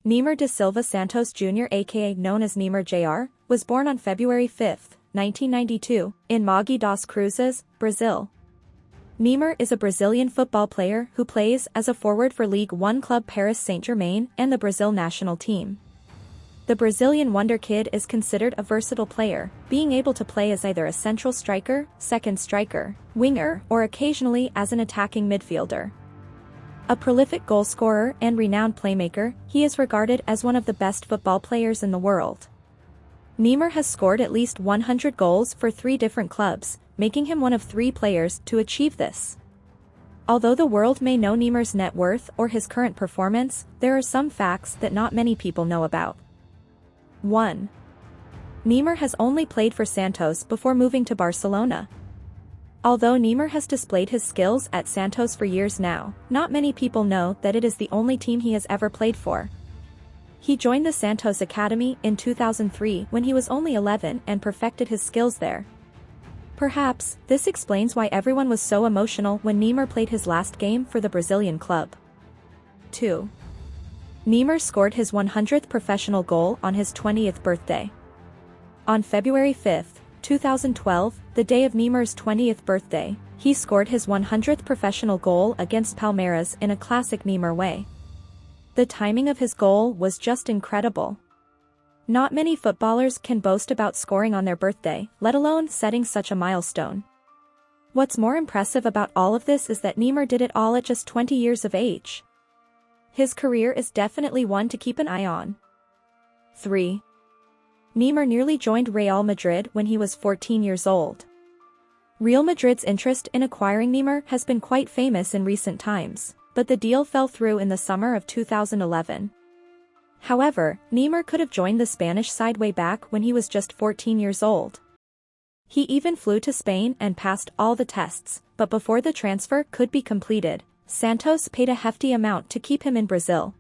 Neymar da Silva Santos Jr. aka known as Neymar Jr., was born on February 5, 1992, in Mogi das Cruzes, Brazil. Neymar is a Brazilian football player who plays as a forward for Ligue 1 club Paris Saint-Germain and the Brazil national team. The Brazilian wonder kid is considered a versatile player, being able to play as either a central striker, second striker, winger, or occasionally as an attacking midfielder. A prolific goalscorer and renowned playmaker, he is regarded as one of the best football players in the world. Neymar has scored at least 100 goals for 3 different clubs, making him one of 3 players to achieve this. Although the world may know Neymar's net worth or his current performance, there are some facts that not many people know about. 1. Neymar has only played for Santos before moving to Barcelona. Although Neymar has displayed his skills at Santos for years now, not many people know that it is the only team he has ever played for. He joined the Santos Academy in 2003 when he was only 11 and perfected his skills there. Perhaps, this explains why everyone was so emotional when Neymar played his last game for the Brazilian club. 2. Neymar scored his 100th professional goal on his 20th birthday. On February 5, 2012, the day of Neymar's 20th birthday, he scored his 100th professional goal against Palmeiras in a classic Neymar way. The timing of his goal was just incredible. Not many footballers can boast about scoring on their birthday, let alone setting such a milestone. What's more impressive about all of this is that Neymar did it all at just 20 years of age. His career is definitely one to keep an eye on. 3. Neymar nearly joined Real Madrid when he was 14 years old. Real Madrid's interest in acquiring Neymar has been quite famous in recent times, but the deal fell through in the summer of 2011. However, Neymar could have joined the Spanish side way back when he was just 14 years old. He even flew to Spain and passed all the tests, but before the transfer could be completed, Santos paid a hefty amount to keep him in Brazil.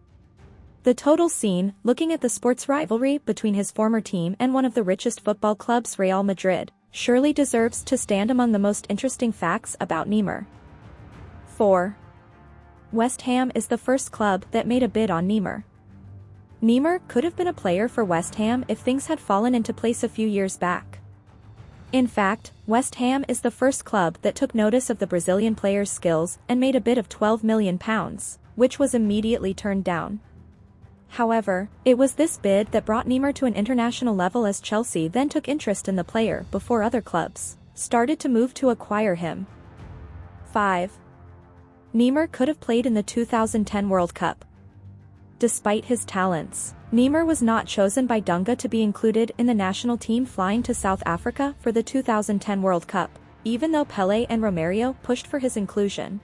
The total scene, looking at the sports rivalry between his former team and one of the richest football clubs, Real Madrid, surely deserves to stand among the most interesting facts about Neymar. 4. West Ham is the first club that made a bid on Neymar. Neymar could have been a player for West Ham if things had fallen into place a few years back. In fact, West Ham is the first club that took notice of the Brazilian player's skills and made a bid of £12 million, which was immediately turned down. However, it was this bid that brought Neymar to an international level, as Chelsea then took interest in the player before other clubs started to move to acquire him. 5. Neymar could have played in the 2010 World Cup. Despite his talents, Neymar was not chosen by Dunga to be included in the national team flying to South Africa for the 2010 World Cup, even though Pelé and Romario pushed for his inclusion.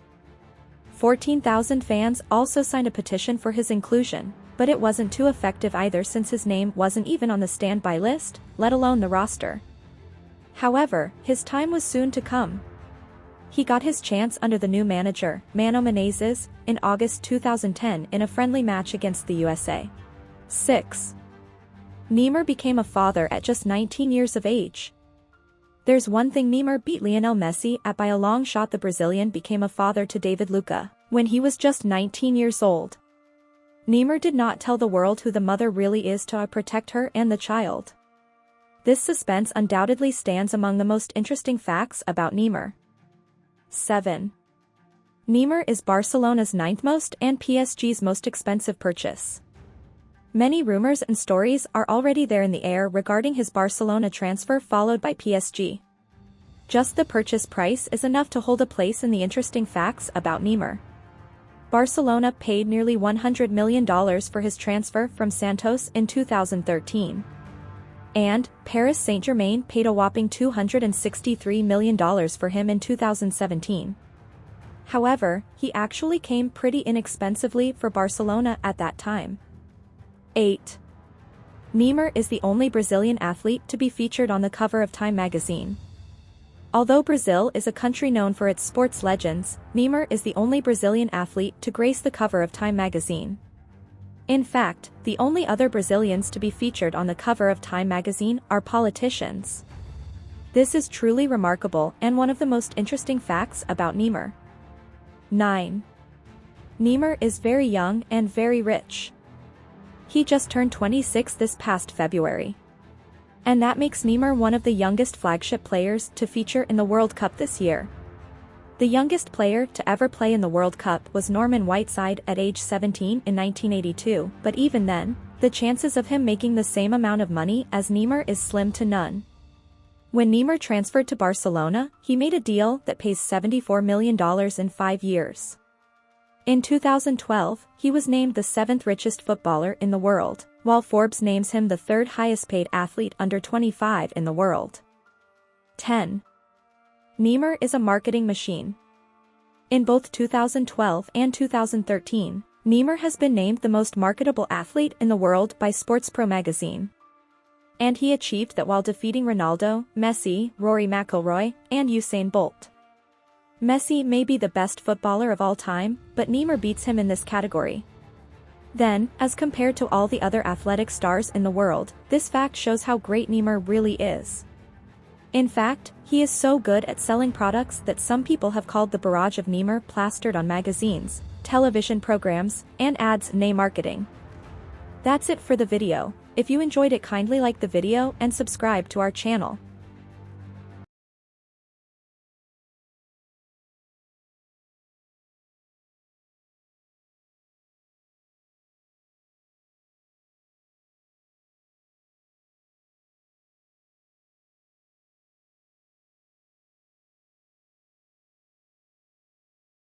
14,000 fans also signed a petition for his inclusion, but it wasn't too effective either since his name wasn't even on the standby list, let alone the roster. However, his time was soon to come. He got his chance under the new manager, Mano Menezes, in August 2010 in a friendly match against the USA. 6. Neymar became a father at just 19 years of age. There's one thing Neymar beat Lionel Messi at by a long shot. The Brazilian became a father to David Luca when he was just 19 years old. Neymar did not tell the world who the mother really is to protect her and the child. This suspense undoubtedly stands among the most interesting facts about Neymar. 7. Neymar is Barcelona's 9th most and PSG's most expensive purchase. Many rumors and stories are already there in the air regarding his Barcelona transfer, followed by PSG. Just the purchase price is enough to hold a place in the interesting facts about Neymar. Barcelona paid nearly $100 million for his transfer from Santos in 2013. And Paris Saint-Germain paid a whopping $263 million for him in 2017. However, he actually came pretty inexpensively for Barcelona at that time. 8. Neymar is the only Brazilian athlete to be featured on the cover of Time magazine. Although Brazil is a country known for its sports legends, Neymar is the only Brazilian athlete to grace the cover of Time magazine. In fact, the only other Brazilians to be featured on the cover of Time magazine are politicians. This is truly remarkable and one of the most interesting facts about Neymar. 9. Neymar is very young and very rich. He just turned 26 this past February. And that makes Neymar one of the youngest flagship players to feature in the World Cup this year. The youngest player to ever play in the World Cup was Norman Whiteside at age 17 in 1982, but even then, the chances of him making the same amount of money as Neymar is slim to none. When Neymar transferred to Barcelona, he made a deal that pays $74 million in 5 years. In 2012, he was named the 7th richest footballer in the world, while Forbes names him the 3rd highest paid athlete under 25 in the world. 10. Neymar is a marketing machine. In both 2012 and 2013, Neymar has been named the most marketable athlete in the world by Sports Pro magazine. And he achieved that while defeating Ronaldo, Messi, Rory McIlroy, and Usain Bolt. Messi may be the best footballer of all time, but Neymar beats him in this category. Then, as compared to all the other athletic stars in the world, this fact shows how great Neymar really is. In fact, he is so good at selling products that some people have called the barrage of Neymar plastered on magazines, television programs, and ads Neymar marketing. That's it for the video. If you enjoyed it, kindly like the video and subscribe to our channel.